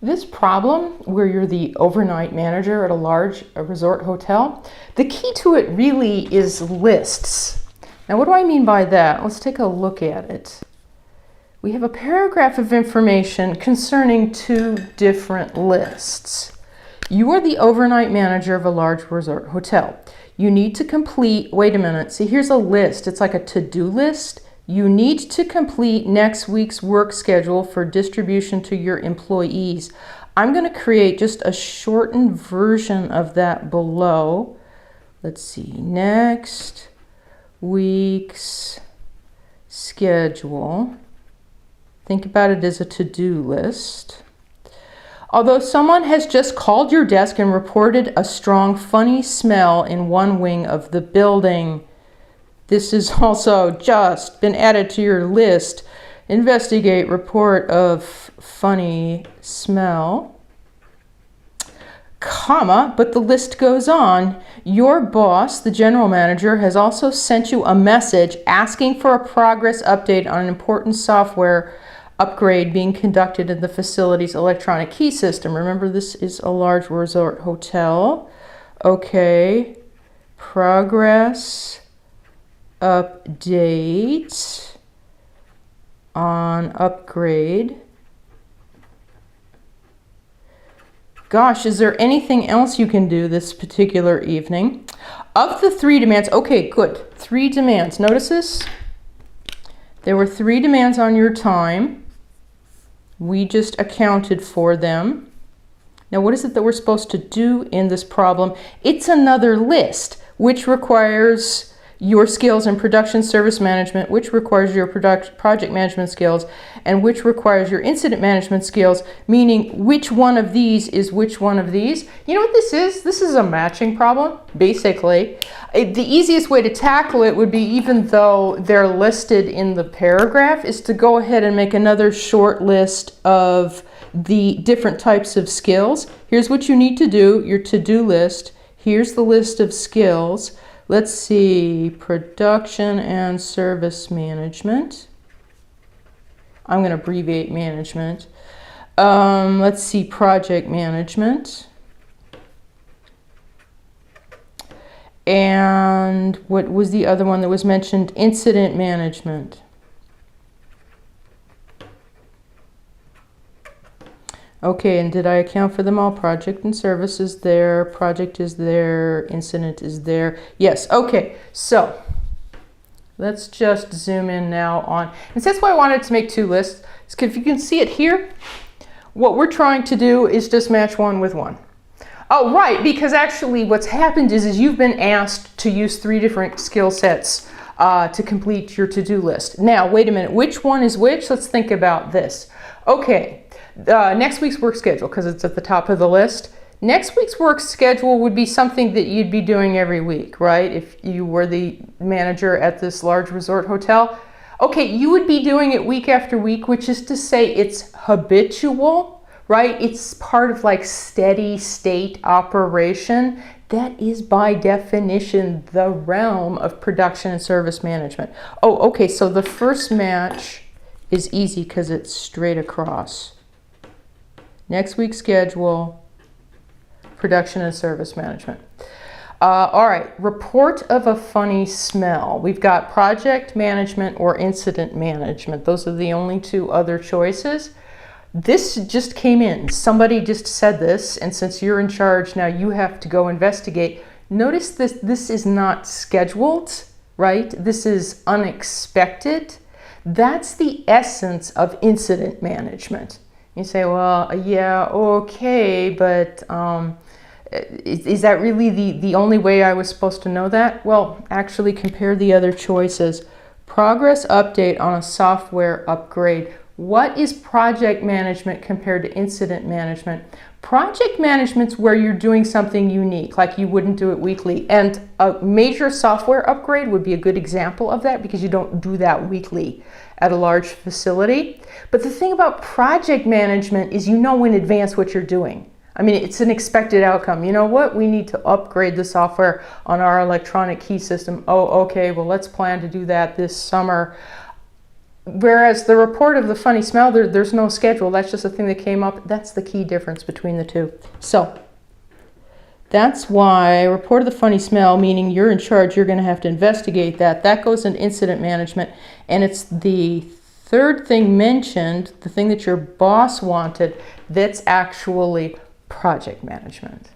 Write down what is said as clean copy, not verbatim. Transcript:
This problem, where you're the overnight manager at a large resort hotel, the key to it really is lists. Now, what do I mean by that? Let's take a look at it. We have a paragraph of information concerning two different lists. You are the overnight manager of a large resort hotel. You need to complete, wait a minute, see, here's a list. It's like a to-do list. You need to complete next week's work schedule for distribution to your employees. I'm going to create just a shortened version of that below. Let's see, next week's schedule. Think about it as a to-do list. Although someone has just called your desk and reported a strong, funny smell in one wing of the building, this has also just been added to your list. Investigate report of funny smell, comma, but the list goes on. Your boss, the general manager, has also sent you a message asking for a progress update on an important software upgrade being conducted in the facility's electronic key system. Remember, this is a large resort hotel. Okay, progress update on upgrade. Gosh, is there anything else you can do this particular evening? Of the three demands, okay, good. 3 demands. Notice this? There were 3 demands on your time. We just accounted for them. Now, what is it that we're supposed to do in this problem? It's another list, which requires your skills in production service management, which requires your project management skills, and which requires your incident management skills, meaning which one of these is which one of these. You know what this is? This is a matching problem, basically. The easiest way to tackle it would be, even though they're listed in the paragraph, is to go ahead and make another short list of the different types of skills. Here's what you need to do, your to-do list. Here's the list of skills. Let's see, production and service management. I'm going to abbreviate management. Let's see, project management. And what was the other one that was mentioned? Incident management. Okay, and did I account for them all? Project and service is there, project is there, incident is there. Yes, okay, so let's just zoom in now on, and that's why I wanted to make 2 lists, because if you can see it here, what we're trying to do is just match 1 with 1. Oh, right, because actually what's happened is you've been asked to use 3 different skill sets to complete your to-do list. Now, wait a minute, which one is which? Let's think about this. Okay. Next week's work schedule, because it's at the top of the list. Next week's work schedule would be something that you'd be doing every week, right? If you were the manager at this large resort hotel. Okay, you would be doing it week after week, which is to say it's habitual, right? It's part of like steady state operation. That is by definition the realm of production and service management. Oh, okay, so the first match is easy because it's straight across. Next week's schedule, production and service management. All right, report of a funny smell. We've got project management or incident management. Those are the only 2 other choices. This just came in. Somebody just said this, and since you're in charge now, you have to go investigate. Notice this is not scheduled, right? This is unexpected. That's the essence of incident management. You say, well, yeah, okay, but is that really the only way I was supposed to know that? Well, actually compare the other choices. Progress update on a software upgrade. What is project management compared to incident management? Project management's where you're doing something unique, like you wouldn't do it weekly. And a major software upgrade would be a good example of that, because you don't do that weekly at a large facility. But the thing about project management is you know in advance what you're doing. I mean, it's an expected outcome. You know what? We need to upgrade the software on our electronic key system. Oh, okay, well, let's plan to do that this summer. Whereas the report of the funny smell, there's no schedule. That's just a thing that came up. That's the key difference between the two. So that's why report of the funny smell, meaning you're in charge, you're going to have to investigate that. That goes in incident management. And it's the third thing mentioned, the thing that your boss wanted, that's actually project management.